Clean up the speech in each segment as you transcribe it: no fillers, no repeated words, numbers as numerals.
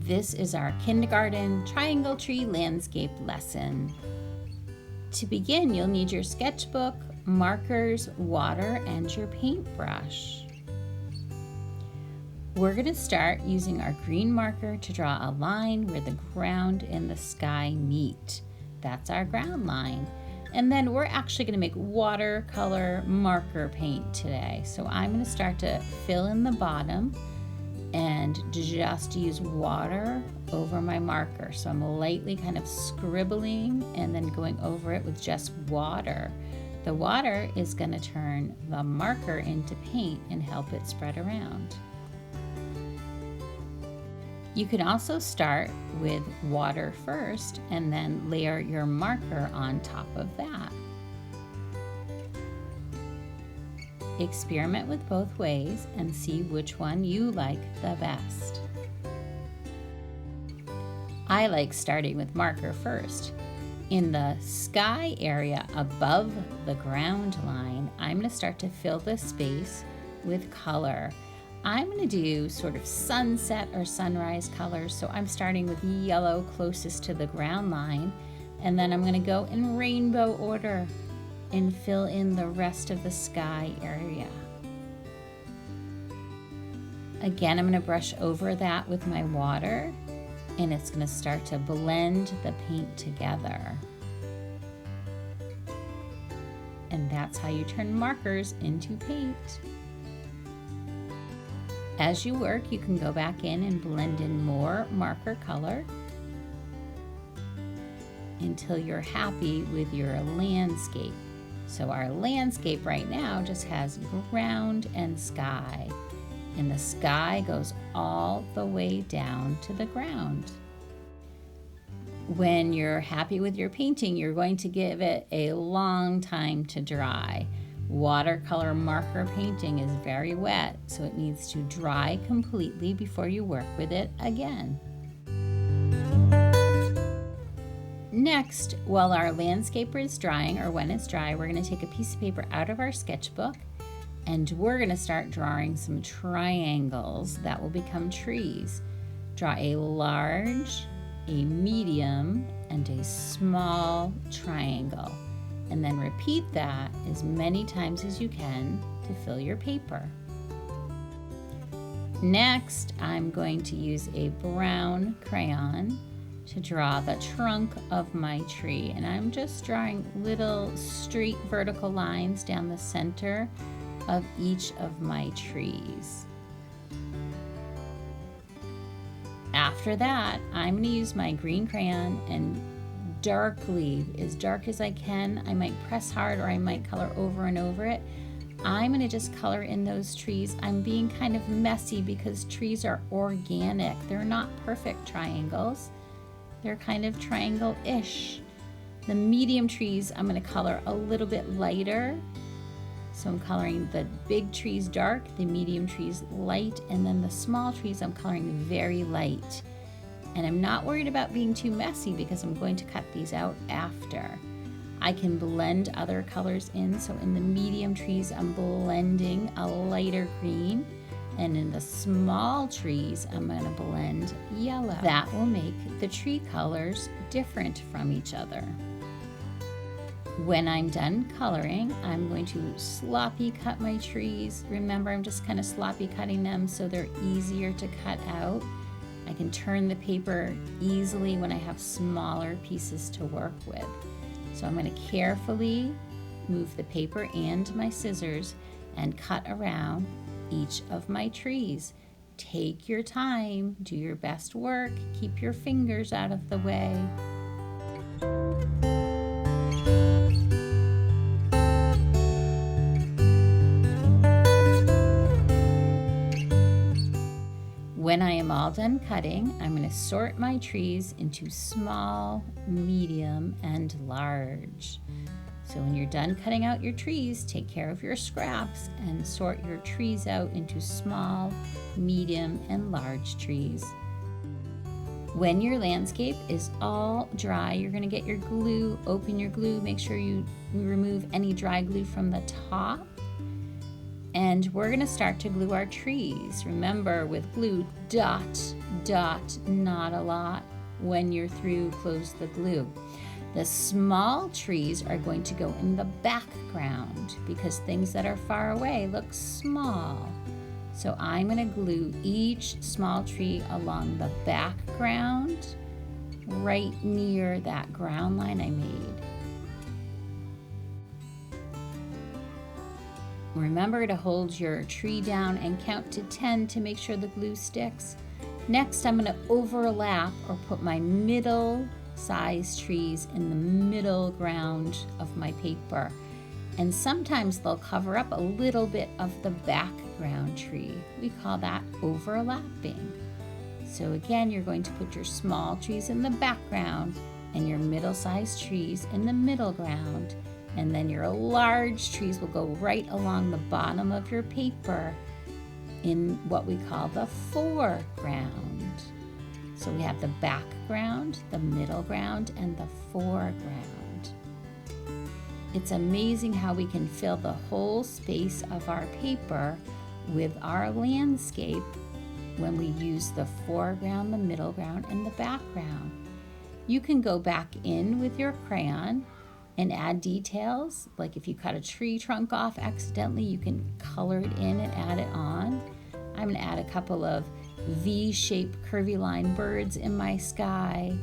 This is our kindergarten triangle tree landscape lesson. To begin, you'll need your sketchbook, markers, water, and your paintbrush. We're going to start using our green marker to draw a line where the ground and the sky meet. That's our ground line. And then we're actually going to make watercolor marker paint today. So I'm going to start to fill in the bottom and just use water over my marker. So I'm lightly kind of scribbling and then going over it with just water. The water is going to turn the marker into paint and help it spread around. You can also start with water first and then layer your marker on top of that. Experiment with both ways and see which one you like the best. I like starting with marker first. In the sky area above the ground line, I'm going to start to fill the space with color. I'm going to do sort of sunset or sunrise colors, so I'm starting with yellow closest to the ground line, and then I'm going to go in rainbow order and fill in the rest of the sky area. Again, I'm going to brush over that with my water, and it's going to start to blend the paint together. And that's how you turn markers into paint. As you work, you can go back in and blend in more marker color until you're happy with your landscape. So our landscape right now just has ground and sky, and the sky goes all the way down to the ground. When you're happy with your painting, you're going to give it a long time to dry. Watercolor marker painting is very wet, so it needs to dry completely before you work with it again. Next, while our landscaper is drying, or when it's dry, we're going to take a piece of paper out of our sketchbook and we're going to start drawing some triangles that will become trees. Draw a large, a medium, and a small triangle. And then repeat that as many times as you can to fill your paper. Next, I'm going to use a brown crayon to draw the trunk of my tree. And I'm just drawing little straight vertical lines down the center of each of my trees. After that, I'm going to use my green crayon and darkly, as dark as I can. I might press hard or I might color over and over it. I'm going to just color in those trees. I'm being kind of messy because trees are organic. They're not perfect triangles. They're kind of triangle-ish. The medium trees I'm going to color a little bit lighter. So I'm coloring the big trees dark, the medium trees light, and then the small trees I'm coloring very light. And I'm not worried about being too messy because I'm going to cut these out after. I can blend other colors in. So in the medium trees, I'm blending a lighter green. And in the small trees, I'm going to blend yellow. That will make the tree colors different from each other. When I'm done coloring, I'm going to sloppy cut my trees. Remember, I'm just kind of sloppy cutting them so they're easier to cut out. I can turn the paper easily when I have smaller pieces to work with. So I'm going to carefully move the paper and my scissors and cut around each of my trees. Take your time, do your best work, keep your fingers out of the way. When I am all done cutting, I'm going to sort my trees into small, medium, and large. So when you're done cutting out your trees, take care of your scraps and sort your trees out into small, medium, and large trees. When your landscape is all dry, you're going to get your glue, open your glue, make sure you remove any dry glue from the top. And we're gonna start to glue our trees. Remember, with glue, dot, dot, not a lot. When you're through, close the glue. The small trees are going to go in the background because things that are far away look small. So I'm gonna glue each small tree along the background, right near that ground line I made. Remember to hold your tree down and count to 10 to make sure the glue sticks. Next, I'm going to overlap or put my middle size trees in the middle ground of my paper. And sometimes they'll cover up a little bit of the background tree. We call that overlapping. So again, you're going to put your small trees in the background and your middle-sized trees in the middle ground. And then your large trees will go right along the bottom of your paper in what we call the foreground. So we have the background, the middle ground, and the foreground. It's amazing how we can fill the whole space of our paper with our landscape when we use the foreground, the middle ground, and the background. You can go back in with your crayon and add details. Like if you cut a tree trunk off accidentally, you can color it in and add it on. I'm gonna add a couple of V-shaped curvy line birds in my sky.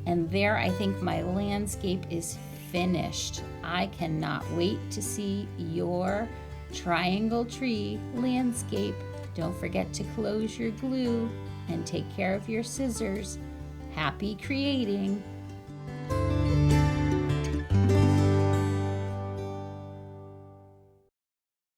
And there I think my landscape is finished. I cannot wait to see your triangle tree landscape. Don't forget to close your glue and take care of your scissors. Happy creating!